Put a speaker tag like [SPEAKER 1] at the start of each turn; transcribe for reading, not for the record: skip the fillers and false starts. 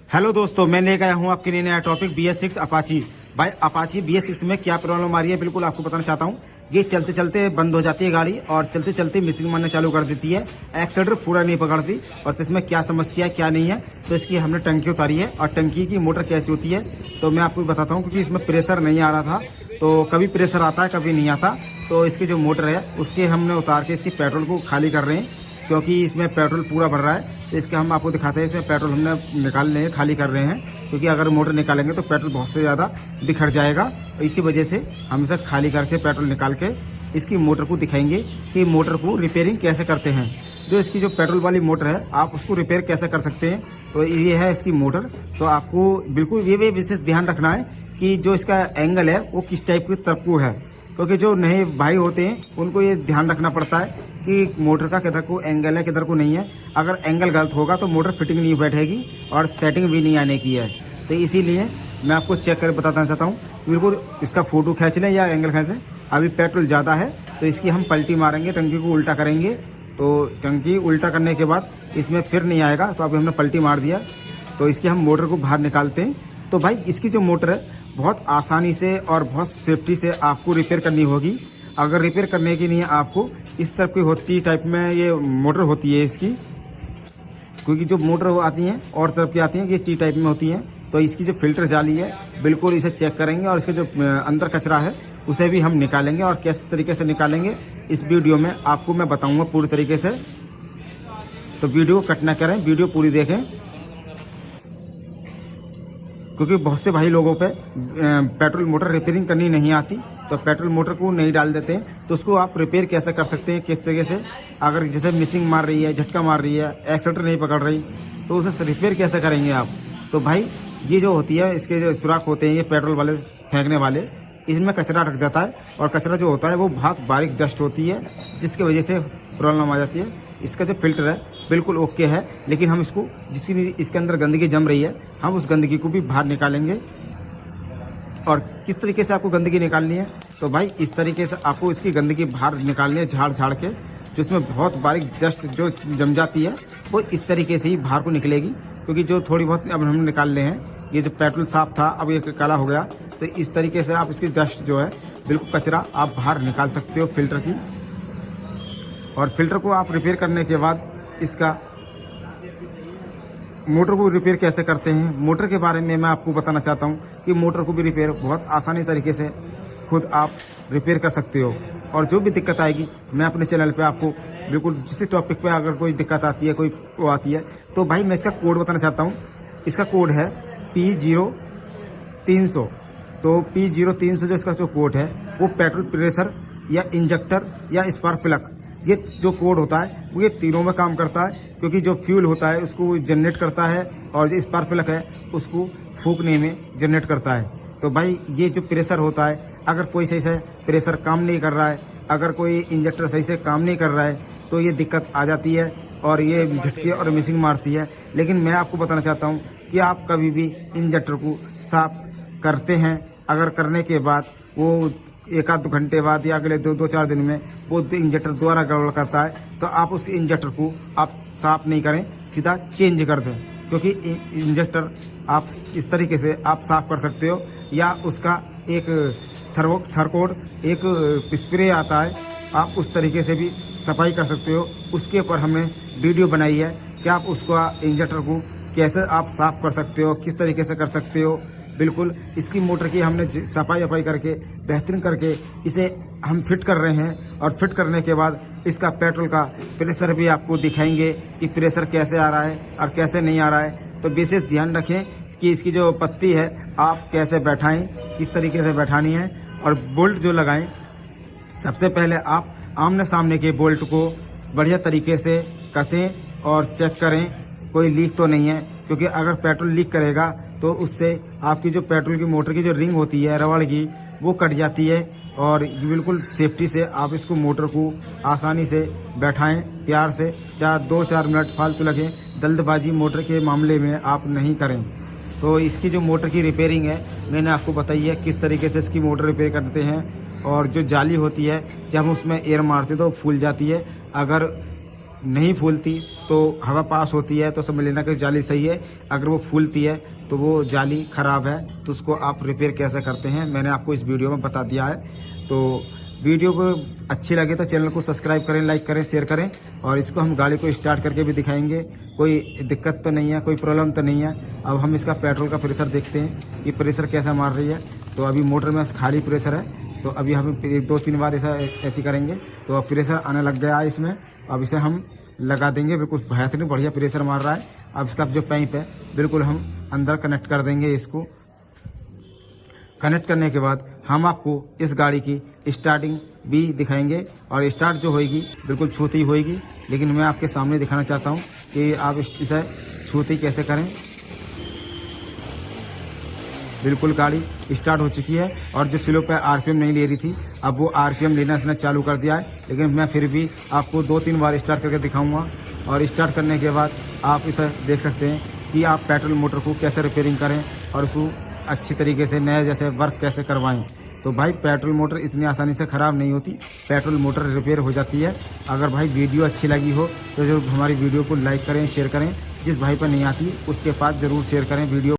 [SPEAKER 1] Hello दोस्तों, मैं लेकर आया हूँ आपके लिए नया टॉपिक BS6 अपाची। भाई अपाची BS6 में क्या प्रॉब्लम आ रही है बिल्कुल आपको बताना चाहता हूँ। ये चलते चलते बंद हो जाती है गाड़ी और चलते चलते मिसिंग मारना चालू कर देती है, एक्सीलेटर पूरा नहीं पकड़ती। और तो इसमें क्या समस्या है क्या नहीं है, तो इसकी हमने टंकी उतारी है और टंकी की मोटर कैसी होती है तो मैं आपको बताता हूँ। क्योंकि इसमें प्रेशर नहीं आ रहा था, तो कभी प्रेशर आता है कभी नहीं आता। तो इसकी जो मोटर है उसके हमने उतार के इसकी पेट्रोल को खाली कर रहे हैं, क्योंकि इसमें पेट्रोल पूरा भर रहा है। तो इसके हम आपको दिखाते हैं, इसमें पेट्रोल हमने निकाल रहे हैं, खाली कर रहे हैं। क्योंकि अगर मोटर निकालेंगे तो पेट्रोल बहुत से ज़्यादा बिखर जाएगा, तो इसी वजह से हम इसे खाली करके पेट्रोल निकाल के इसकी मोटर को दिखाएंगे कि मोटर को रिपेयरिंग कैसे करते हैं। जो इसकी जो पेट्रोल वाली मोटर है आप उसको रिपेयर कैसे कर सकते हैं, तो ये है इसकी मोटर। तो आपको बिल्कुल ये भी विशेष ध्यान रखना है कि जो इसका एंगल है वो किस टाइप की तरफ को है। क्योंकि जो नए भाई होते हैं उनको ये ध्यान रखना पड़ता है कि मोटर का किधर को एंगल है किधर को नहीं है। अगर एंगल गलत होगा तो मोटर फिटिंग नहीं बैठेगी और सेटिंग भी नहीं आने की है। तो इसीलिए मैं आपको चेक कर बताना चाहता हूँ। बिल्कुल इसका फोटो खींच लें या एंगल खींच लें। अभी पेट्रोल ज़्यादा है तो इसकी हम पलटी मारेंगे, टंकी को उल्टा करेंगे। तो टंकी उल्टा करने के बाद इसमें फिर नहीं आएगा, तो अभी हमने पलटी मार दिया। तो इसकी हम मोटर को बाहर निकालते हैं। तो भाई इसकी जो मोटर है बहुत आसानी से और बहुत सेफ्टी से आपको रिपेयर करनी होगी। अगर रिपेयर करने के लिए आपको इस तरह की होती टाइप में ये मोटर होती है इसकी, क्योंकि जो मोटर आती हैं और तरफ की आती हैं ये टी टाइप में होती हैं। तो इसकी जो फिल्टर जाली है बिल्कुल इसे चेक करेंगे और इसके जो अंदर कचरा है उसे भी हम निकालेंगे। और किस तरीके से निकालेंगे इस वीडियो में आपको मैं बताऊंगा पूरी तरीके से। तो वीडियो कट ना करें, वीडियो पूरी देखें, क्योंकि बहुत से भाई लोगों पे पेट्रोल मोटर रिपेयरिंग करनी नहीं आती, तो पेट्रोल मोटर को नहीं डाल देते हैं। तो उसको आप रिपेयर कैसे कर सकते हैं, किस तरीके से। अगर जैसे मिसिंग मार रही है, झटका मार रही है, एक्सीलेटर नहीं पकड़ रही, तो उसे रिपेयर कैसे करेंगे आप। तो भाई ये जो होती है इसके जो सुराख होते हैं ये पेट्रोल वाले फेंकने वाले, इसमें कचरा रख जाता है और कचरा जो होता है वो बहुत बारीक डस्ट होती है, जिसकी वजह से प्रॉब्लम आ जाती है। इसका जो फिल्टर है बिल्कुल ओके है, लेकिन हम इसको जिसकी भी इसके अंदर गंदगी जम रही है हम उस गंदगी को भी बाहर निकालेंगे। और किस तरीके से आपको गंदगी निकालनी है, तो भाई इस तरीके से आपको इसकी गंदगी बाहर निकालनी है, झाड़ झाड़ के। जिसमें बहुत बारीक डस्ट जो जम जाती है वो इस तरीके से ही बाहर को निकलेगी। क्योंकि जो थोड़ी बहुत अब हम निकाल रहे हैं, ये जो पेट्रोल साफ था अब ये काला हो गया, तो इस तरीके से आप इसकी डस्ट जो है बिल्कुल कचरा आप बाहर निकाल सकते हो फिल्टर की। और फिल्टर को आप रिपेयर करने के बाद इसका मोटर को रिपेयर कैसे करते हैं, मोटर के बारे में मैं आपको बताना चाहता हूं कि मोटर को भी रिपेयर बहुत आसानी तरीके से खुद आप रिपेयर कर सकते हो। और जो भी दिक्कत आएगी मैं अपने चैनल पे आपको बिल्कुल जिस टॉपिक पे अगर कोई दिक्कत आती है, कोई वो आती है, तो भाई मैं इसका कोड बताना चाहता हूँ। इसका कोड है P0300। तो P0300 जो इसका जो कोड है वो पेट्रोल प्रेशर या इंजेक्टर या स्पार्क प्लग, ये जो कोड होता है वो ये तीनों में काम करता है। क्योंकि जो फ्यूल होता है उसको जनरेट करता है और जो स्पार्क प्लग है उसको फूकने में जनरेट करता है। तो भाई ये जो प्रेशर होता है, अगर कोई सही से प्रेशर काम नहीं कर रहा है, अगर कोई इंजेक्टर सही से काम नहीं कर रहा है, तो ये दिक्कत आ जाती है और ये झटके और मिसिंग मारती है। लेकिन मैं आपको बताना चाहता हूँ कि आप कभी भी इंजेक्टर को साफ करते हैं, अगर करने के बाद वो एक आध घंटे बाद या अगले दो चार दिन में वो इंजेक्टर दोबारा गड़बड़ करता है, तो आप उस इंजेक्टर को आप साफ नहीं करें, सीधा चेंज कर दें। क्योंकि इंजेक्टर आप इस तरीके से आप साफ कर सकते हो, या उसका एक थर्कोड एक स्प्रे आता है, आप उस तरीके से भी सफाई कर सकते हो। उसके ऊपर हमने वीडियो बनाई है कि आप उसको इंजेक्टर को कैसे आप साफ कर सकते हो, किस तरीके से कर सकते हो। बिल्कुल इसकी मोटर की हमने सफाई वफाई करके बेहतरीन करके इसे हम फिट कर रहे हैं। और फिट करने के बाद इसका पेट्रोल का प्रेशर भी आपको दिखाएंगे कि प्रेशर कैसे आ रहा है और कैसे नहीं आ रहा है। तो विशेष ध्यान रखें कि इसकी जो पत्ती है आप कैसे बैठाएं, किस तरीके से बैठानी है। और बोल्ट जो लगाएं, सबसे पहले आप आमने सामने के बोल्ट को बढ़िया तरीके से कसें और चेक करें कोई लीक तो नहीं है। क्योंकि अगर पेट्रोल लीक करेगा तो उससे आपकी जो पेट्रोल की मोटर की जो रिंग होती है रबड़ की वो कट जाती है। और बिल्कुल सेफ्टी से आप इसको मोटर को आसानी से बैठाएं, प्यार से। 2-4 मिनट फालतू लगे, जल्दबाजी मोटर के मामले में आप नहीं करें। तो इसकी जो मोटर की रिपेयरिंग है मैंने आपको बताई है किस तरीके से इसकी मोटर रिपेयर करते हैं। और जो जाली होती है जब हम उसमें एयर मारते तो फूल जाती है। अगर नहीं फूलती तो हवा पास होती है तो समझ लेना कि जाली सही है। अगर वो फूलती है तो वो जाली खराब है, तो उसको आप रिपेयर कैसे करते हैं मैंने आपको इस वीडियो में बता दिया है। तो वीडियो को अच्छी लगे तो चैनल को सब्सक्राइब करें, लाइक करें, शेयर करें। और इसको हम गाड़ी को स्टार्ट करके भी दिखाएंगे, कोई दिक्कत तो नहीं है, कोई प्रॉब्लम तो नहीं है। अब हम इसका पेट्रोल का प्रेशर देखते हैं कि प्रेशर कैसा मार रही है। तो अभी मोटर में खाली प्रेशर है, तो अभी हम 2-3 बार ऐसी करेंगे तो अब प्रेशर आने लग गया है इसमें। अब इसे हम लगा देंगे, बिल्कुल बेहतरीन बढ़िया प्रेशर मार रहा है। अब इसका जो पाइप है बिल्कुल हम अंदर कनेक्ट कर देंगे। इसको कनेक्ट करने के बाद हम आपको इस गाड़ी की स्टार्टिंग भी दिखाएंगे और स्टार्ट जो होएगी बिल्कुल छूती होएगी, लेकिन मैं आपके सामने दिखाना चाहता हूँ कि आप इसे छूती कैसे करें। बिल्कुल गाड़ी स्टार्ट हो चुकी है और जो स्लो पे आरपीएम नहीं ले रही थी, अब वो आरपीएम लेना इसने चालू कर दिया है। लेकिन मैं फिर भी आपको 2-3 बार स्टार्ट करके दिखाऊंगा और स्टार्ट करने के बाद आप इसे देख सकते हैं कि आप पेट्रोल मोटर को कैसे रिपेयरिंग करें और उसको अच्छी तरीके से नए जैसे वर्क कैसे करवाएं। तो भाई पेट्रोल मोटर इतनी आसानी से ख़राब नहीं होती, पेट्रोल मोटर रिपेयर हो जाती है। अगर भाई वीडियो अच्छी लगी हो तो जरूर हमारी वीडियो को लाइक करें, शेयर करें। जिस भाई पर नहीं आती उसके पास ज़रूर शेयर करें वीडियो।